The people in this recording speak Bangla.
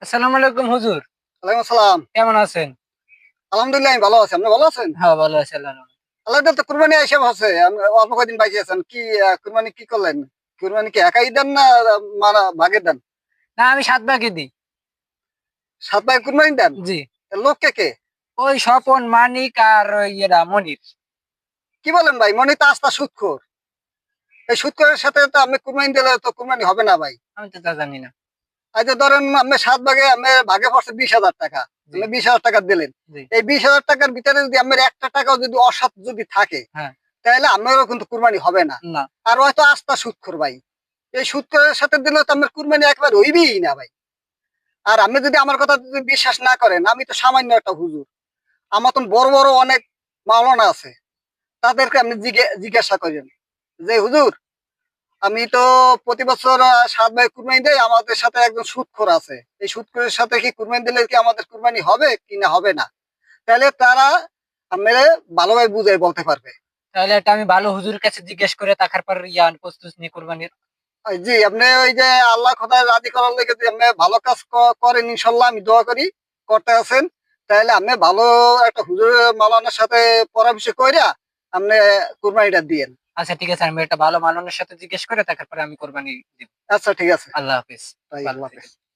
আসসালামু আলাইকুম হুজুর। ওয়ালাইকুম আসসালাম। কেমন আছেন? আলহামদুলিল্লাহ আমি ভালো আছি। আপনি ভালো আছেন? হ্যাঁ, ভালো আছি আল্লাহর রহমতে। আল্লাহ তো কুরবানি আইসা আছে। অল্প কয়দিন বাকি আছেন। কি কুরবানি কি করলেন? কুরবানি কি একাই দেন না মারা ভাগে দেন? না, আমি ৭ ভাগে দিই। ৭ ভাগে কুরবানি দেন? জি। লোক কে কে? ওই স্বপন, মানিক আর ওই মনির। কি বলেন ভাই? মনে তো আস্থা সুদখোর। এই সুদখোরের সাথে তো আমি কুরবানি দিলে তো কুরবানি হবে না ভাই। আমি তো তা জানি না। এই যে ধরেন আপনি ৭ ভাগে আপনি ভাগে পড়ছে ২০,০০০ টাকা। জি, আপনি ২০,০০০ টাকা দিলেন। জি। এই ২০,০০০ টাকার ভিতরে যদি আমার একটা টাকাও যদি অসৎ যদি থাকে, হ্যাঁ, তাহলে আমারও কিন্তু কুরবানি হবে না। না। আর হয়তো আস্থা সুদখোর ভাই। এই সুদখোরের সাথে দিলে তো আমার কুরবানি একবার হইবেই না ভাই। আর আপনি যদি আমার কথা যদি বিশ্বাস না করেন, আমি তো সামান্য একটা হুজুর। আমার মতন বড় বড় অনেক মাওলানা আছে। তাদেরকে আপনি জিজ্ঞাসা করেন যে হুজুর, আমি তো প্রতি বছর ৭ ভাই কুরবানি দেই, আমাদের সাথে একজন সুদখোর আছে। এই সুদখোরের সাথে কি কুরবানি দিলে কি আমাদের কুরবানি হবে কি না হবে না? তাহলে তারা আপনারে ভালোভাবে বুঝাই বলতে পারবে। তাহলে এটা আমি ভালো হুজুরের কাছে জিজ্ঞেস করে তারপর প্রস্তুত নিই কুরবানির। জি, আপনি ওই যে আল্লাহ খোদায় রাজি করার লেগে যদি আপনি ভালো কাজ করেন ইনশাল্লাহ আমি দোয়া করি করতে আছেন, তাহলে আপনি ভালো একটা হুজুরের মাওলানার সাথে পরামর্শ কইরা আপনি কুরবানিটা দিয়েন। আচ্ছা, ঠিক আছে। আমি একটা ভালো মাননের সাথে জিজ্ঞেস করে তারপরে আমি কুরবানি দিব। আচ্ছা ঠিক আছে আল্লাহ হাফেজ। ভাই, ভালো আল্লাহ হাফেজ। থাকবেন।